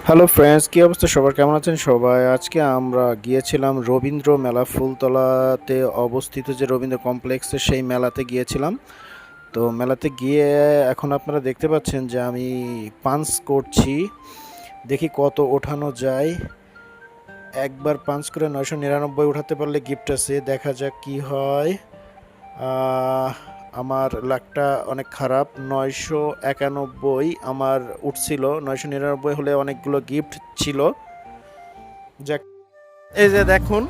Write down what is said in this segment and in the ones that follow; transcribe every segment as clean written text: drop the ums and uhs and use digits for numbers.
Hello friends, কী অবস্থা সবার? কেমন আছেন সবাই? আজকে আমরা গিয়েছিলাম রবীন্দ্র মেলা, ফুলতলাতে অবস্থিত যে রবীন্দ্র কমপ্লেক্সে সেই মেলাতে গিয়েছিলাম। তো মেলাতে গিয়ে এখন আপনারা দেখতে পাচ্ছেন যে আমি পাঞ্চ করছি, দেখি কত ওঠানো যায়। একবার পাঞ্চ করে 999 উঠাতে পারলে গিফট আছে, দেখা যাক কি হয়। আহ, আমার লাকটা অনেক খারাপ, 991 আমার উঠছিল, 999 হলে অনেকগুলো গিফট ছিল। যাক, এই যে দেখুন,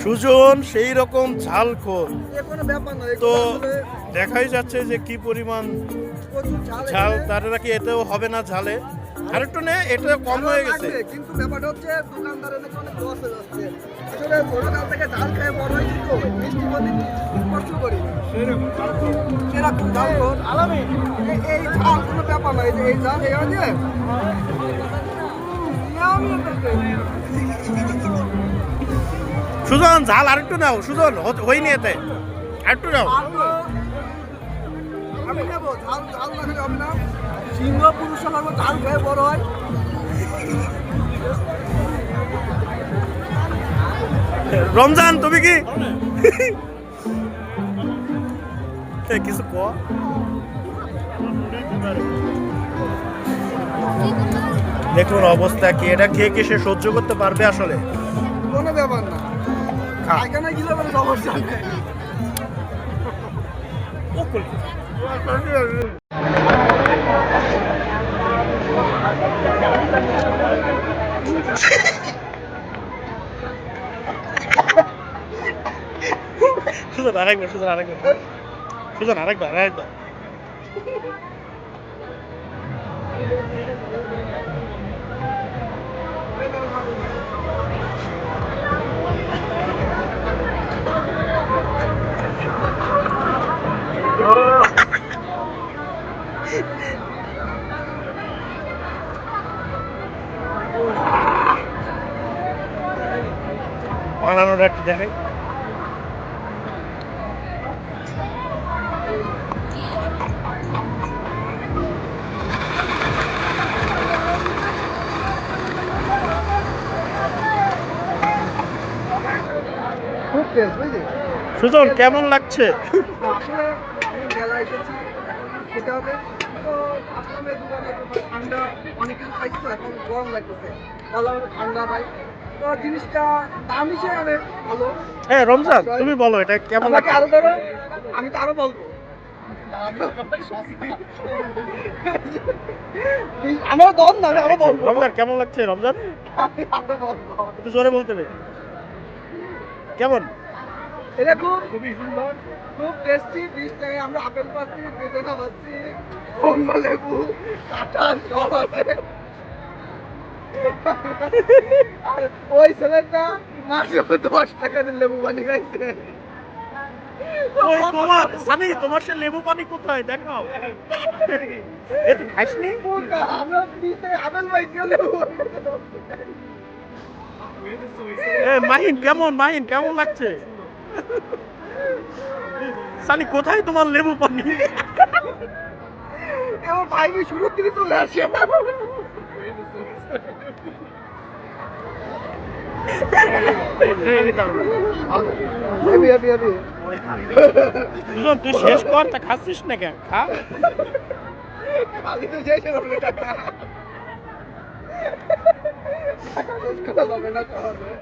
সুজন সেই রকম ঝালখোর। এ কোনো ব্যাপার না, তো এগুলো আসলে দেখাই যাচ্ছে যে কি পরিমাণ প্রচুর ঝাল ঝাল, এখানে। তার নাকি এতেও হবে না ঝালে। আরেকটু নে, এটা কম ঝালও হয়ে গেছে। লাগবে, কিন্তু ব্যাপারটা হচ্ছে দোকানদারের নাকি অনেক লস হয়ে যাচ্ছে। আসলে ছোটকাল থেকে ঝাল খেয়ে বড় হয়েছি, তো মিষ্টি প্রতি স্পর্শ করি সেরকম ঝাল খোর। এই ঝাল কোনো ব্যাপার না, এই যে এই ঝাল এই যে সুজন, ঝাল আরেকটু নাও সুজন, হয়নি এতে, আরেকটু নাও। আমি নেবো ঝাল, ঝাল না খেলে হবে না। সিংহ পুরুষ হলো ঝাল খেয়ে বড় হয়। রমজান, তুমি কি কিছু ক? দেখুন অবস্থা কি, এটা খেয়ে কি সে সহ্য করতে পারবে আসলে? কোনো ব্যাপার না, খা। এখানে গেলে মানে সমস্যা নেই। সুজন আরেকবার, সুজন আরেকবার, সুজন আরেকবার, আরেকবার। বানানোটা একটু দেখাই। খুব টেস্ট বুঝলি। সুজন, কেমন লাগছে? আসলে আমি মেলা এসেছি, এখন খেতে হবে। তো আসলে দোকানে তোমার ঠান্ডা অনেক কিছু খাইছি, তো এখন গরম লাগতেছে, ভালো হবে ঠান্ডা ভাই। তো জিনিসটা দাম হিসেবে অনেক ভালো। হ্যাঁ রমজান, তুমি বলো এটা কেমন আমাকে লাগছে? আরো ধরো, আমি তো আরো বলবো। আমার দম না, আমি আরো বলবো। রমজান কেমন লাগছে? রমজান আমি আরো বলবো। একটু জোরে বলতে হবে। কেমন? এটা খুবই সুন্দর, খুব টেস্টি। 20 টাকায় আমরা আপেল পাচ্ছি, বেদানা পাচ্ছি, কমলা লেবু, কাঁঠাল সব আছে। আর ওই ছেলেটা মাত্র 10 টাকার লেবু পানি খাইছে। ওই তোমার সানি, তোমার সে লেবু পানি কোথায় দেখাও? এ তুই খাসনি? আমরা 20 টাকায় আপেল পাইছি, লেবু পানি এ মাহিন কেমন, মাহিন কেমন লাগছে? সানি কোথায় তোমার লেবু পানি? এবার ভাইকে শুরু থেকে চলে আসে। Heavy heavy heavy. সুজন, তুই শেষ কর, তা খাচ্ছিস না কেন? খা। খালি তো শেষ হবে টাকা, টাকা শেষ করা যাবে না তো।